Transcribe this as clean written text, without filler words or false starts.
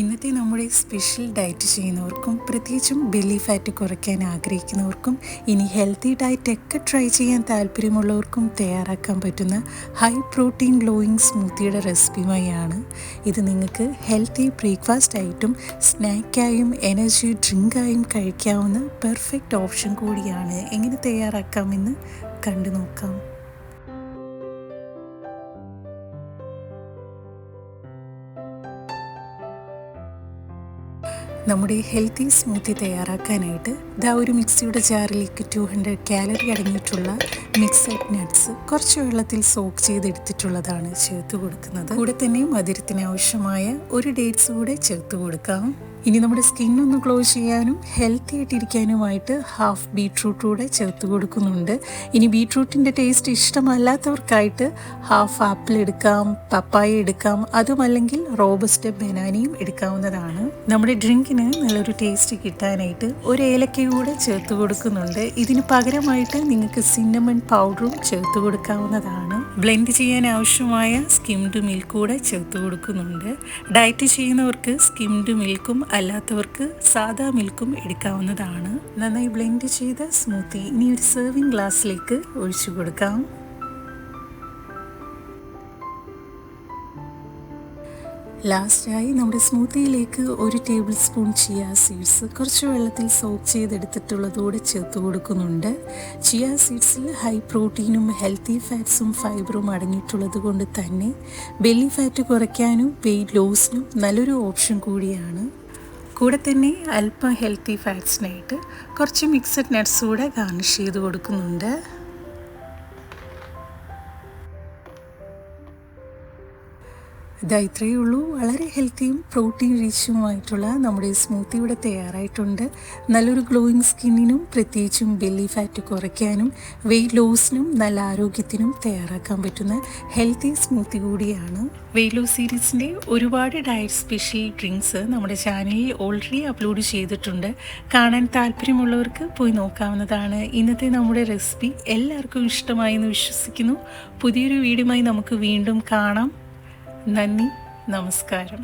ഇന്നത്തെ നമ്മുടെ special diet ചെയ്യുന്നവർക്കും പ്രത്യേകിച്ചും ബെല്ലി ഫാറ്റ് കുറയ്ക്കാൻ ആഗ്രഹിക്കുന്നവർക്കും ഇനി ഹെൽത്തി ഡയറ്റൊക്കെ ട്രൈ ചെയ്യാൻ താല്പര്യമുള്ളവർക്കും തയ്യാറാക്കാൻ പറ്റുന്ന ഹൈ പ്രോട്ടീൻ ഗ്ലോയിങ് സ്മൂത്തിയുടെ റെസിപ്പിയുമായാണ്. ഇത് നിങ്ങൾക്ക് ഹെൽത്തി ബ്രേക്ക്ഫാസ്റ്റ് ആയിട്ടും സ്നാക്കായും എനർജി ഡ്രിങ്കായും കഴിക്കാവുന്ന പെർഫെക്റ്റ് ഓപ്ഷൻ കൂടിയാണ്. എങ്ങനെ തയ്യാറാക്കാമെന്ന് കണ്ടു നോക്കാം. നമ്മുടെ ഹെൽത്തി സ്മൂത്തി തയ്യാറാക്കാനായിട്ട് ഒരു മിക്സിയുടെ ജാറിലേക്ക് 200 കാലറി അടങ്ങിയിട്ടുള്ള മിക്സഡ് നട്ട്സ് കുറച്ച് വെള്ളത്തിൽ സോക്ക് ചെയ്തെടുത്തിട്ടുള്ളതാണ് ചേർത്ത് കൊടുക്കുന്നത്. കൂടെ തന്നെ മധുരത്തിന് ആവശ്യമായ ഒരു ഡേറ്റ്സ് കൂടെ ചേർത്ത് കൊടുക്കാം. ഇനി നമ്മുടെ സ്കിന്നൊന്ന് ഗ്ലോ ചെയ്യാനും ഹെൽത്തി ആയിട്ടിരിക്കാനുമായിട്ട് ഹാഫ് ബീട്രൂട്ട് കൂടെ ചേർത്ത് കൊടുക്കുന്നുണ്ട്. ഇനി ബീട്രൂട്ടിൻ്റെ ടേസ്റ്റ് ഇഷ്ടമല്ലാത്തവർക്കായിട്ട് ഹാഫ് ആപ്പിൾ എടുക്കാം, പപ്പായ എടുക്കാം, അതുമല്ലെങ്കിൽ റോബസ്റ്റ് ബനാനയും എടുക്കാവുന്നതാണ്. നമ്മുടെ ഡ്രിങ്കിന് നല്ലൊരു ടേസ്റ്റ് കിട്ടാനായിട്ട് ഒരു ഏലക്ക കൂടെ ചേർത്ത് കൊടുക്കുന്നുണ്ട്. ഇതിന് പകരമായിട്ട് നിങ്ങൾക്ക് സിന്നമൺ പൗഡറും ചേർത്ത് കൊടുക്കാവുന്നതാണ്. ബ്ലെൻഡ് ചെയ്യാൻ ആവശ്യമായ സ്കിംഡ് മിൽക്ക് കൂടെ ചേർത്ത് കൊടുക്കുന്നുണ്ട്. ഡയറ്റ് ചെയ്യുന്നവർക്ക് സ്കിംഡ് മിൽക്കും അല്ലാത്തവർക്ക് സാദാ മിൽക്കും എടുക്കാവുന്നതാണ്. നന്നായി ബ്ലെൻഡ് ചെയ്ത സ്മൂത്തി ഇനി ഒരു സെർവിങ് ഗ്ലാസ്സിലേക്ക് ഒഴിച്ചു കൊടുക്കാം. ലാസ്റ്റായി നമ്മുടെ സ്മൂത്തിയിലേക്ക് 1 ടേബിൾ സ്പൂൺ ചിയ സീഡ്സ് കുറച്ച് വെള്ളത്തിൽ സോക്ക് ചെയ്തെടുത്തിട്ടുള്ളതോടെ ചേർത്ത് കൊടുക്കുന്നുണ്ട്. ചിയ സീഡ്സിൽ ഹൈ പ്രോട്ടീനും ഹെൽത്തി ഫാറ്റ്സും ഫൈബറും അടങ്ങിയിട്ടുള്ളത് കൊണ്ട് തന്നെ ബെല്ലി ഫാറ്റ് കുറയ്ക്കാനും വെയിറ്റ് ലോസിനും നല്ലൊരു ഓപ്ഷൻ കൂടിയാണ്. കൂടെ തന്നെ അല്പം ഹെൽത്തി ഫാറ്റ്സിനായിട്ട് കുറച്ച് മിക്സഡ് നട്ട്സ് കൂടെ ഗാർണിഷ് ചെയ്ത് കൊടുക്കുന്നുണ്ട്. ഇത്രയേ ഉള്ളൂ. വളരെ ഹെൽത്തിയും പ്രോട്ടീൻ റിച്ചുമായിട്ടുള്ള നമ്മുടെ സ്മൂത്തി ഇവിടെ തയ്യാറായിട്ടുണ്ട്. നല്ലൊരു ഗ്ലോയിങ് സ്കിന്നിനും പ്രത്യേകിച്ചും ബെല്ലി ഫാറ്റ് കുറയ്ക്കാനും വെയിറ്റ് ലോസിനും നല്ല ആരോഗ്യത്തിനും തയ്യാറാക്കാൻ പറ്റുന്ന ഹെൽത്തി സ്മൂത്തി കൂടിയാണ്. വെയിറ്റ് ലോസ് സീരീസിൻ്റെ ഒരുപാട് ഡയറ്റ് സ്പെഷ്യൽ ഡ്രിങ്ക്സ് നമ്മുടെ ചാനലിൽ ഓൾറെഡി അപ്ലോഡ് ചെയ്തിട്ടുണ്ട്. കാണാൻ താല്പര്യമുള്ളവർക്ക് പോയി നോക്കാവുന്നതാണ്. ഇന്നത്തെ നമ്മുടെ റെസിപ്പി എല്ലാവർക്കും ഇഷ്ടമായി എന്ന് വിശ്വസിക്കുന്നു. പുതിയൊരു വീഡിയോയുമായി നമുക്ക് വീണ്ടും കാണാം. നന്ദി, നമസ്കാരം.